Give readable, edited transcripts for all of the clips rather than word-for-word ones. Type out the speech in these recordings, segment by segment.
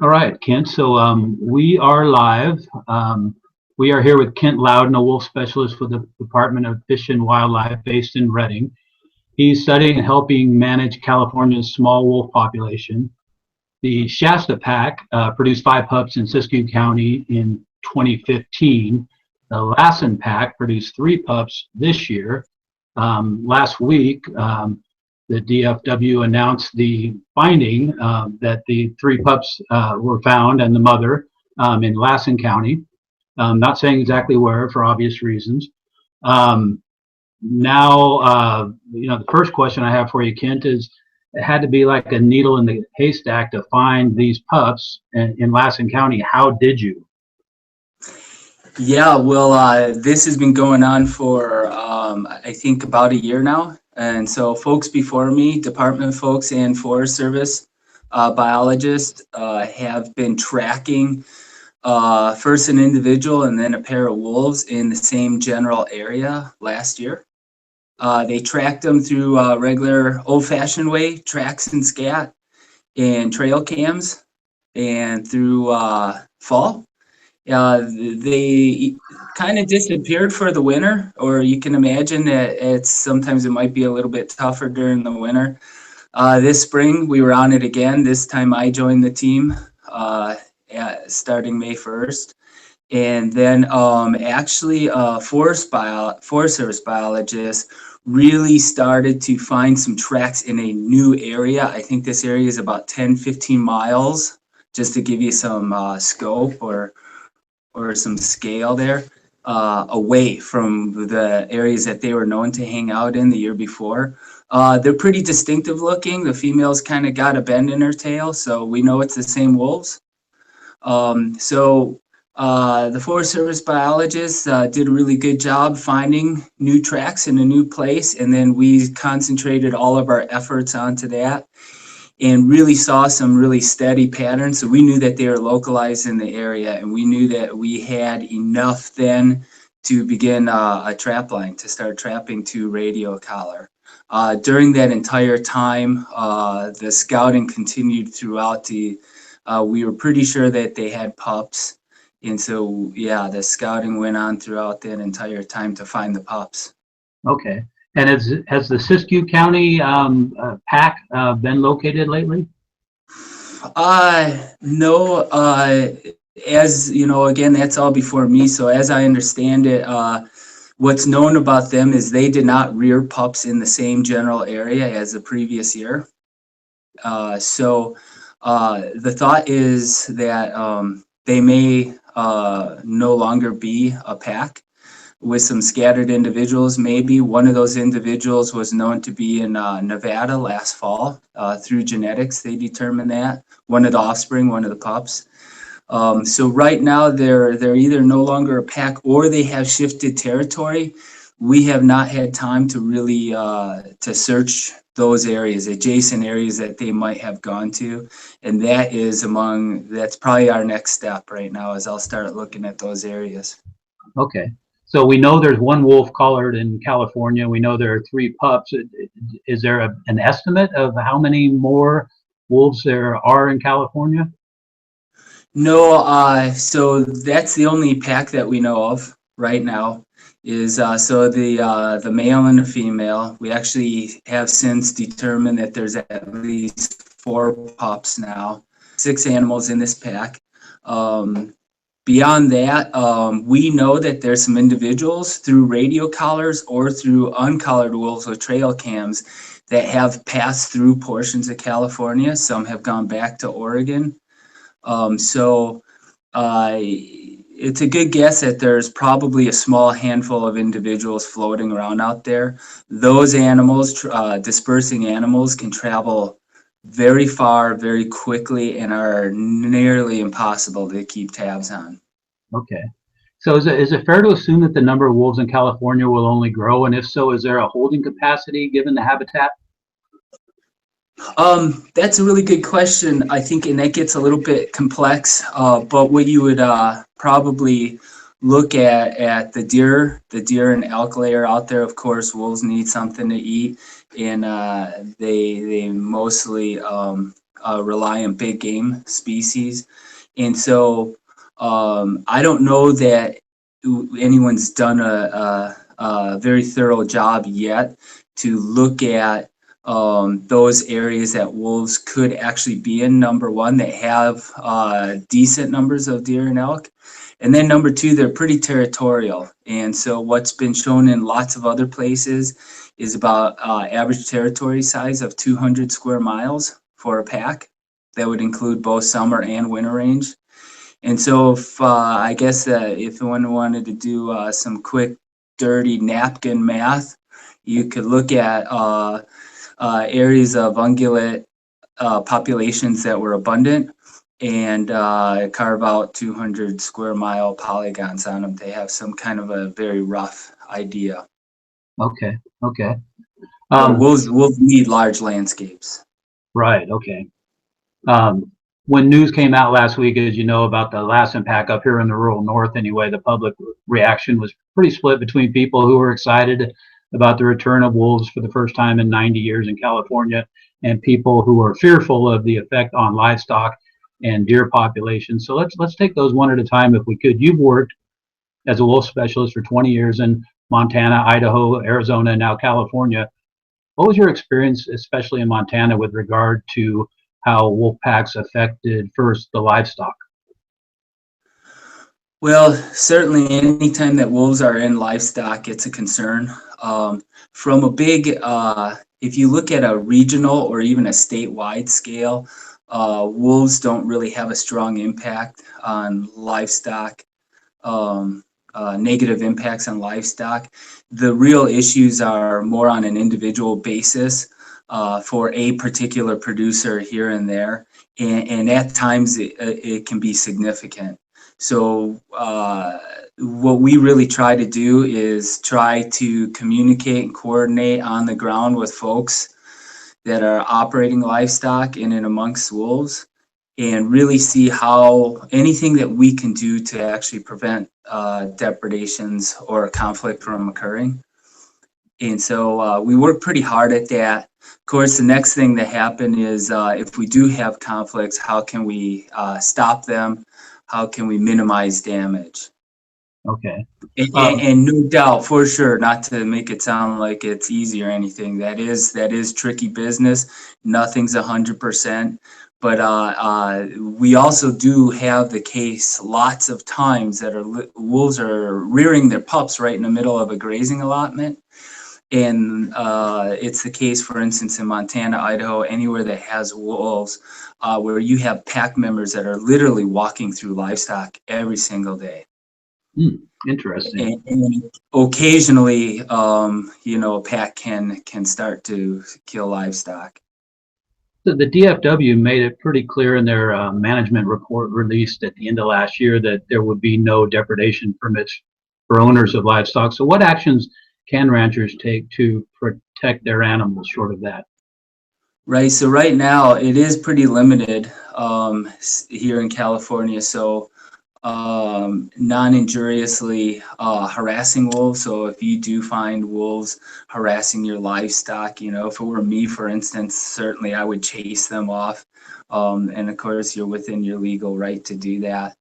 All right, Kent. So we are live. We are here with Kent Laudon, a wolf specialist with the Department of Fish and Wildlife based in Redding. He's studying and helping manage California's small wolf population. The Shasta pack produced 5 pups in Siskiyou County in 2015. The Lassen pack produced 3 pups this year. Last week, the DFW announced the finding that the 3 pups were found and the mother in Lassen County. Not saying exactly where for obvious reasons. The first question I have for you, Kent, is it had to be like a needle in the haystack to find these pups in Lassen County. How did you? Yeah, well, this has been going on for, I think, about a year now. And so folks before me, department folks and Forest Service biologists have been tracking first an individual and then a pair of wolves in the same general area last year. They tracked them through regular old-fashioned way, tracks and scat and trail cams, and through fall. They kind of disappeared for the winter, or you can imagine that sometimes it might be a little bit tougher during the winter. This spring we were on it again. This time I joined the team starting May 1st. And then actually Forest Service biologists really started to find some tracks in a new area. I think this area is about 10-15 miles, just to give you some scope or some scale there, away from the areas that they were known to hang out in the year before. They're pretty distinctive looking. The female's kind of got a bend in her tail, so we know it's the same wolves. The Forest Service biologists did a really good job finding new tracks in a new place, and then we concentrated all of our efforts onto that and really saw some really steady patterns. So we knew that they were localized in the area, and we knew that we had enough then to begin a trap line to start trapping to radio collar. During that entire time, the scouting continued throughout we were pretty sure that they had pups. And so, yeah, the scouting went on throughout that entire time to find the pups. Okay. And has the Siskiyou County pack been located lately? No. As you know, again, that's all before me. So as I understand it, what's known about them is they did not rear pups in the same general area as the previous year. The thought is that they may no longer be a pack with some scattered individuals. Maybe one of those individuals was known to be in Nevada last fall. Through genetics, they determined that. One of the offspring, one of the pups. So right now they're either no longer a pack or they have shifted territory. We have not had time to really to search those areas, adjacent areas that they might have gone to. And that's probably our next step right now, is I'll start looking at those areas. Okay. So we know there's 1 wolf collared in California. We know there are 3 pups. Is there an estimate of how many more wolves there are in California? No, so that's the only pack that we know of right now. Is the male and the female. We actually have since determined that there's at least 4 pups now, 6 animals in this pack. Beyond that, we know that there's some individuals through radio collars or through uncollared wolves with trail cams that have passed through portions of California. Some have gone back to Oregon. It's a good guess that there's probably a small handful of individuals floating around out there. Those animals, dispersing animals, can travel very far, very quickly, and are nearly impossible to keep tabs on. Okay. So is it fair to assume that the number of wolves in California will only grow? And if so, is there a holding capacity given the habitat? That's a really good question, I think, and that gets a little bit complex. But what you would probably look at the deer and elk layer out there. Of course, wolves need something to eat, and they mostly rely on big game species. And so I don't know that anyone's done a very thorough job yet to look at those areas that wolves could actually be in. Number one, they have decent numbers of deer and elk. And then number two, they're pretty territorial. And so what's been shown in lots of other places is about average territory size of 200 square miles for a pack. That would include both summer and winter range. And so if I guess if one wanted to do some quick dirty napkin math, you could look at areas of ungulate populations that were abundant and carve out 200 square mile polygons on them. They have some kind of a very rough idea. Okay. Okay. Wolves need large landscapes. Right. Okay. When news came out last week, as you know, about the Lassen pack up here in the rural north anyway, the public reaction was pretty split between people who were excited about the return of wolves for the first time in 90 years in California and people who were fearful of the effect on livestock and deer populations. So let's take those one at a time if we could. You've worked as a wolf specialist for 20 years in Montana, Idaho, Arizona, and now California. What was your experience, especially in Montana, with regard to how wolf packs affected first the livestock? Well, certainly anytime that wolves are in livestock, it's a concern. From a big, if you look at a regional or even a statewide scale, wolves don't really have a strong impact on livestock, negative impacts on livestock. The real issues are more on an individual basis for a particular producer here and there. And at times it can be significant. So what we really try to do is try to communicate and coordinate on the ground with folks that are operating livestock in and amongst wolves and really see how anything that we can do to actually prevent depredations or conflict from occurring. And so we work pretty hard at that. Of course, the next thing that happen is if we do have conflicts, how can we stop them? How can we minimize damage? Okay. And no doubt, for sure, not to make it sound like it's easy or anything, that is tricky business. Nothing's 100%. But we also do have the case lots of times that wolves are rearing their pups right in the middle of a grazing allotment. And it's the case, for instance, in Montana, Idaho, anywhere that has wolves, where you have pack members that are literally walking through livestock every single day. Interesting. And occasionally, a pack can start to kill livestock. So the DFW made it pretty clear in their management report released at the end of last year that there would be no depredation permits for owners of livestock. So what actions can ranchers take to protect their animals short of that? Right. So right now it is pretty limited here in California. So non-injuriously harassing wolves. So if you do find wolves harassing your livestock, if it were me, for instance, certainly I would chase them off. And of course, you're within your legal right to do that.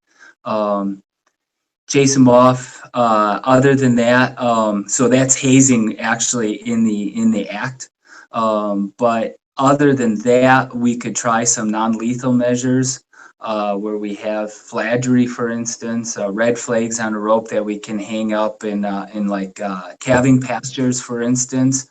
Chase them off. Other than that, so that's hazing actually in the act. But other than that, we could try some non-lethal measures where we have flagery, for instance, red flags on a rope that we can hang up in like calving pastures, for instance.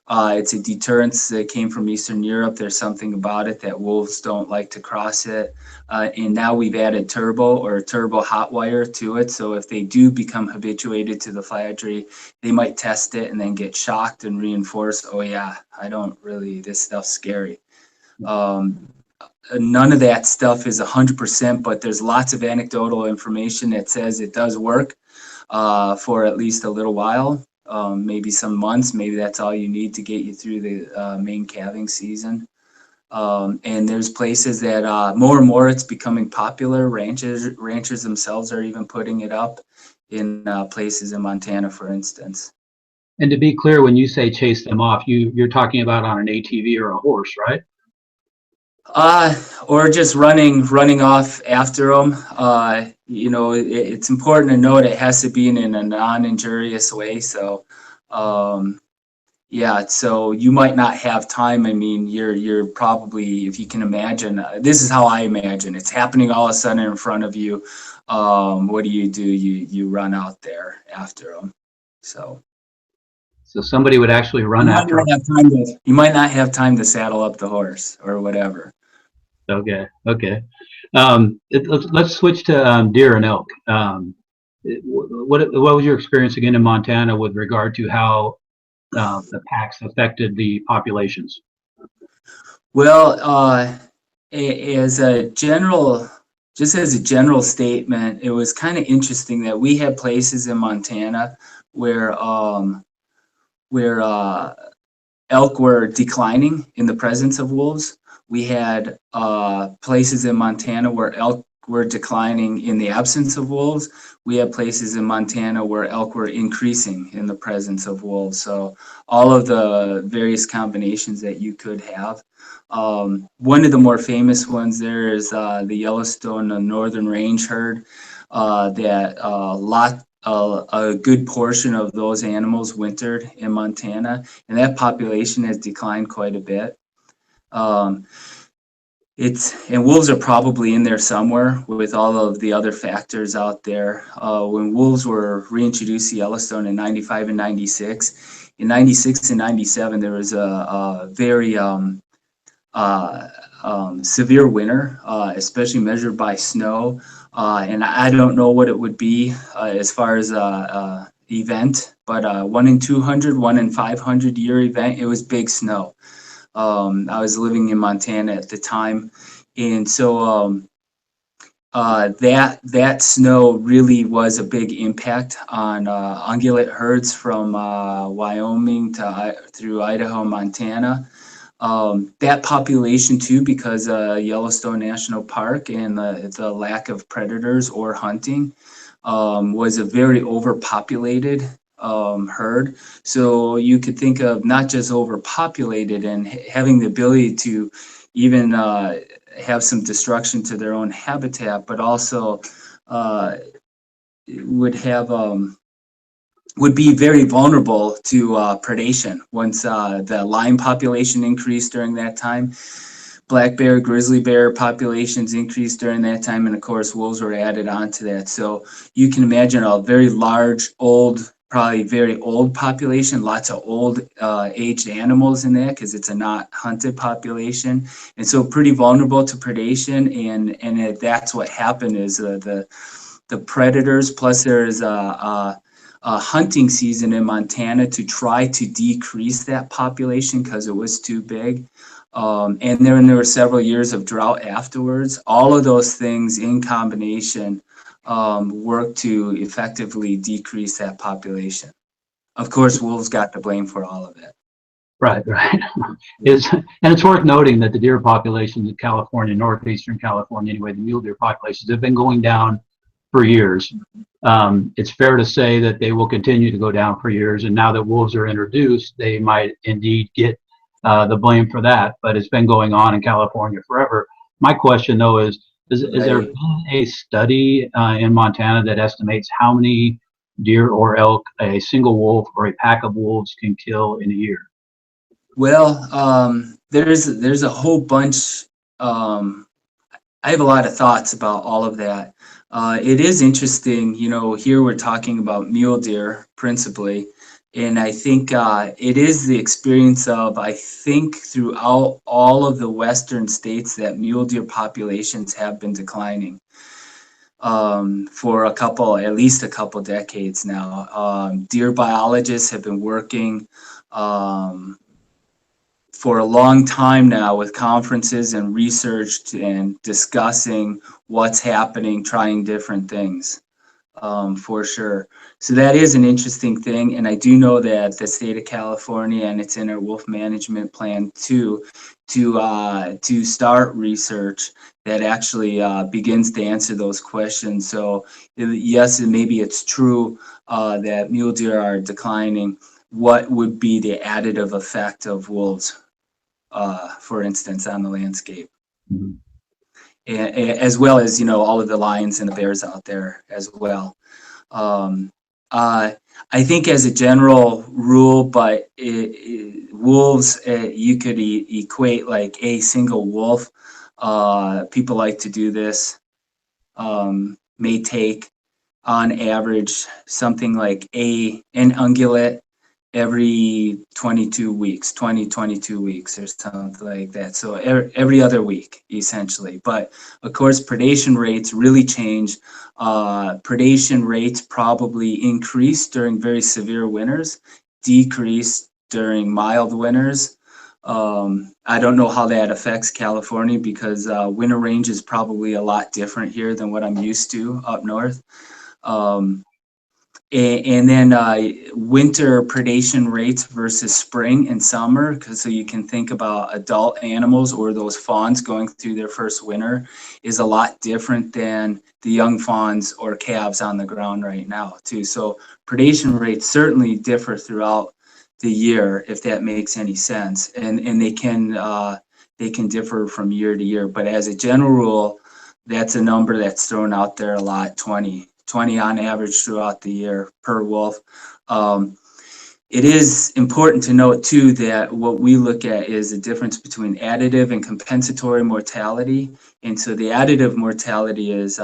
It's a deterrence that came from Eastern Europe. There's something about it that wolves don't like to cross it. And now we've added turbo hot wire to it. So if they do become habituated to the flagery, they might test it and then get shocked and reinforce, oh yeah, this stuff's scary. None of that stuff is 100%, but there's lots of anecdotal information that says it does work for at least a little while. Maybe some months, maybe that's all you need to get you through the main calving season. And there's places that more and more it's becoming popular. Ranchers themselves are even putting it up in places in Montana, for instance. And to be clear, when you say chase them off, you're talking about on an ATV or a horse, right? Or just running off after them. You know, it's important to note it has to be in a non-injurious way. So, yeah, so you might not have time. I mean, you're probably, if you can imagine, this is how I imagine it's happening all of a sudden in front of you. What do? You run out there after them. So somebody would actually run after them. you might not have time to saddle up the horse or whatever. Okay, okay. Let's switch to deer and elk. What was your experience again in Montana with regard to how the packs affected the populations? Well, as a general, just as a general statement, it was kind of interesting that we had places in Montana where elk were declining in the presence of wolves. We had places in Montana where elk were declining in the absence of wolves. We had places in Montana where elk were increasing in the presence of wolves. So all of the various combinations that you could have. One of the more famous ones there is the Yellowstone Northern Range herd that a good portion of those animals wintered in Montana, and that population has declined quite a bit. And wolves are probably in there somewhere with all of the other factors out there. When wolves were reintroduced to Yellowstone in 95 and 96, in 96 and 97, there was a very severe winter, especially measured by snow. And I don't know what it would be as far as event, but 1 in 200, 1 in 500 year event. It was big snow. I was living in Montana at the time, and so that snow really was a big impact on ungulate herds from Wyoming through Idaho, Montana. That population too, because Yellowstone National Park and the lack of predators or hunting, was a very overpopulated herd. So you could think of not just overpopulated and having the ability to even have some destruction to their own habitat, but also would be very vulnerable to predation once the lion population increased during that time. Black bear, grizzly bear populations increased during that time, and of course wolves were added on to that. So you can imagine a very large, probably very old population, lots of old aged animals in that because it's a not hunted population, and so pretty vulnerable to predation. And that's what happened is the predators, plus there's a hunting season in Montana to try to decrease that population because it was too big. And then there were several years of drought afterwards. All of those things in combination worked to effectively decrease that population. Of course, wolves got the blame for all of it. Right, right. And it's worth noting that the deer populations in California, northeastern California anyway, the mule deer populations have been going down for years. It's fair to say that they will continue to go down for years, and now that wolves are introduced, they might indeed get the blame for that, but it's been going on in California forever. My question though is there been a study in Montana that estimates how many deer or elk a single wolf or a pack of wolves can kill in a year? Well, there's a whole bunch. I have a lot of thoughts about all of that. It is interesting, you know, here we're talking about mule deer principally, and I think it is the experience of, I think throughout all of the western states that mule deer populations have been declining for at least a couple decades now. Deer biologists have been working for a long time now with conferences and research and discussing what's happening, trying different things, for sure. So that is an interesting thing. And I do know that the state of California, and it's in our wolf management plan too, to start research that actually begins to answer those questions. So yes, maybe it's true that mule deer are declining. What would be the additive effect of wolves, for instance, on the landscape? Mhm. As well as, all of the lions and the bears out there as well. Um, I think as a general rule, but wolves, you could equate like a single wolf. People like to do this, may take on average something like an ungulate every 22 weeks, 22 weeks or something like that. So every other week, essentially. But of course, predation rates really change. Predation rates probably increase during very severe winters, decrease during mild winters. I don't know how that affects California because winter range is probably a lot different here than what I'm used to up north. Um, and then winter predation rates versus spring and summer, because so you can think about adult animals or those fawns going through their first winter is a lot different than the young fawns or calves on the ground right now too. So predation rates certainly differ throughout the year, if that makes any sense, and they can differ from year to year. But as a general rule, that's a number that's thrown out there a lot, 20 on average throughout the year per wolf. It is important to note too that what we look at is the difference between additive and compensatory mortality. And so the additive mortality is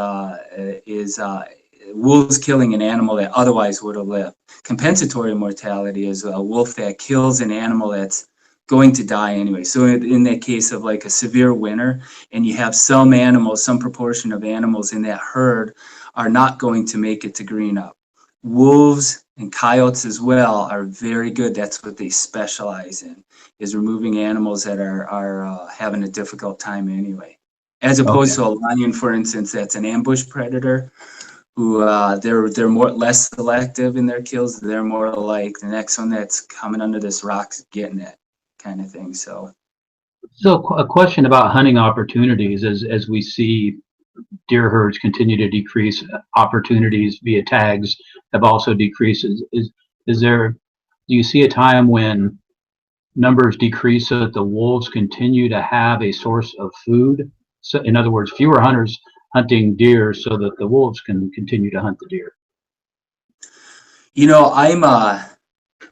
wolves killing an animal that otherwise would have lived. Compensatory mortality is a wolf that kills an animal that's going to die anyway. So in that case of like a severe winter, and you have some animals, some proportion of animals in that herd are not going to make it to green up. Wolves and coyotes as well are very good. That's what they specialize in, is removing animals that are having a difficult time anyway. As opposed to a lion, for instance, that's an ambush predator, who they're less selective in their kills. They're more like the next one that's coming under this rock getting it kind of thing. So A question about hunting opportunities as we see deer herds continue to decrease, opportunities via tags have also decreased. Is there, do you see a time when numbers decrease so that the wolves continue to have a source of food? So in other words, fewer hunters hunting deer so that the wolves can continue to hunt the deer. I'm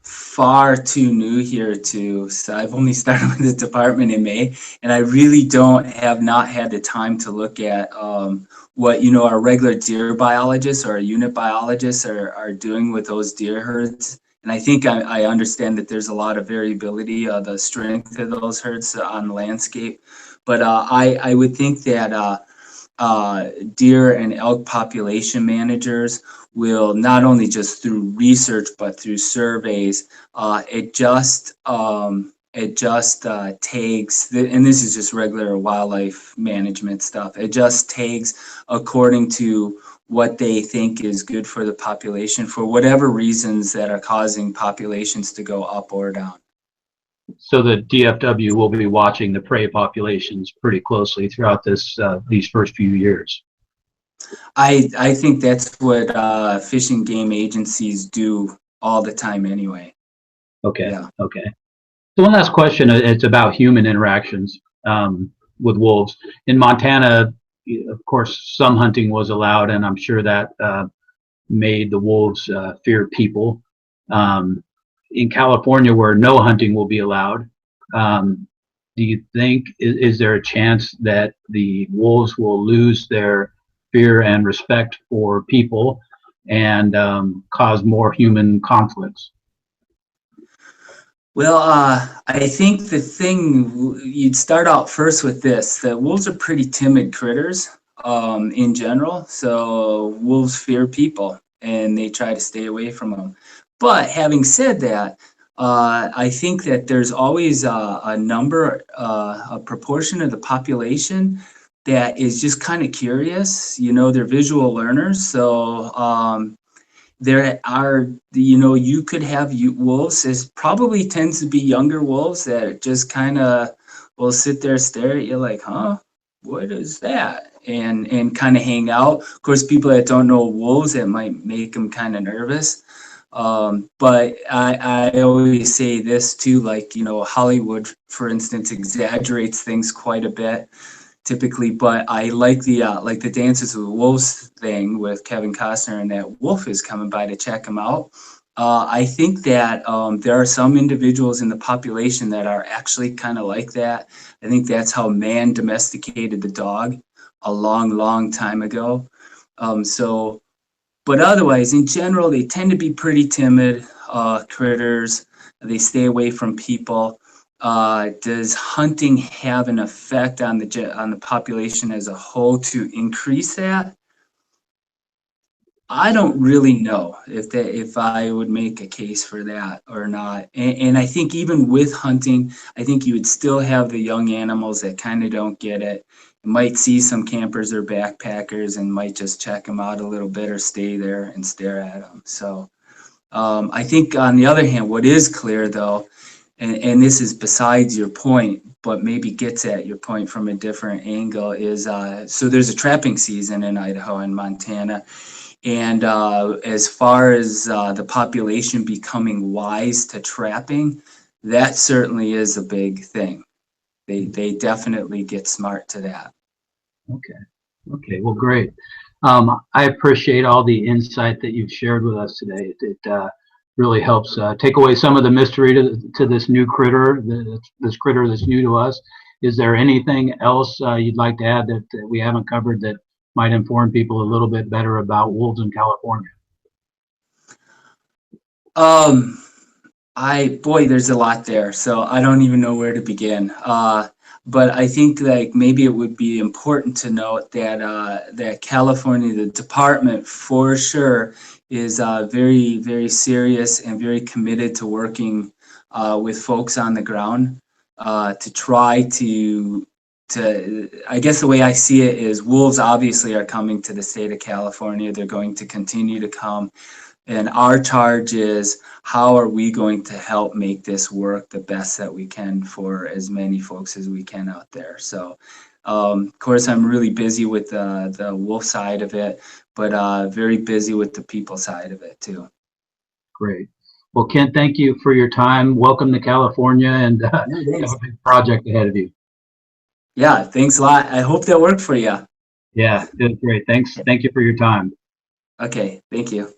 far too new here so I've only started with the department in May, and I really have not had the time to look at what our regular deer biologists or our unit biologists are doing with those deer herds. And I think I understand that there's a lot of variability of the strength of those herds on the landscape, but I would think that deer and elk population managers will not only just through research but through surveys adjust tags, and this is just regular wildlife management stuff, adjust tags according to what they think is good for the population for whatever reasons that are causing populations to go up or down. So the DFW will be watching the prey populations pretty closely throughout these first few years. I think that's what fish and game agencies do all the time anyway. Okay. Yeah. Okay. So one last question. It's about human interactions with wolves in Montana. Of course, some hunting was allowed, and I'm sure that made the wolves fear people. In California, where no hunting will be allowed, do you think is there a chance that the wolves will lose their fear and respect for people and cause more human conflicts? Well, I think the thing you'd start out first with this: that wolves are pretty timid critters in general. So wolves fear people, and they try to stay away from them. But having said that, I think that there's always a proportion of the population that is just kind of curious. They're visual learners. So there are, you could have wolves. It probably tends to be younger wolves that just kind of will sit there, stare at you like, huh, what is that? And kind of hang out. Of course, people that don't know wolves, it might make them kind of nervous. But I always say this too, like, Hollywood, for instance, exaggerates things quite a bit. typically, but I like the Dances with Wolves thing with Kevin Costner, and that wolf is coming by to check him out. I think that there are some individuals in the population that are actually kind of like that. I think that's how man domesticated the dog a long, long time ago. But otherwise, in general, they tend to be pretty timid critters. They stay away from people. Does hunting have an effect on the population as a whole to increase that? I don't really know if I would make a case for that or not. And I think even with hunting, I think you would still have the young animals that kind of don't get it. You might see some campers or backpackers and might just check them out a little bit or stay there and stare at them. So I think on the other hand, what is clear though, and this is besides your point, but maybe gets at your point from a different angle, is so there's a trapping season in Idaho and Montana. And as far as the population becoming wise to trapping, that certainly is a big thing. They definitely get smart to that. Okay. Okay. Well, great. I appreciate all the insight that you've shared with us today. It really helps take away some of the mystery to this new critter, this critter that's new to us. Is there anything else you'd like to add that we haven't covered that might inform people a little bit better about wolves in California? Boy, there's a lot there, so I don't even know where to begin. But I think like maybe it would be important to note that that California, the department for sure, is very, very serious and very committed to working with folks on the ground to try to I guess the way I see it is wolves obviously are coming to the state of California. They're going to continue to come. And our charge is, how are we going to help make this work the best that we can for as many folks as we can out there? So, of course, I'm really busy with the wolf side of it, but very busy with the people side of it too. Great. Well, Kent, thank you for your time. Welcome to California, and you have a big project ahead of you. Yeah, thanks a lot. I hope that worked for you. Yeah, it was great. Thanks. Thank you for your time. Okay, thank you.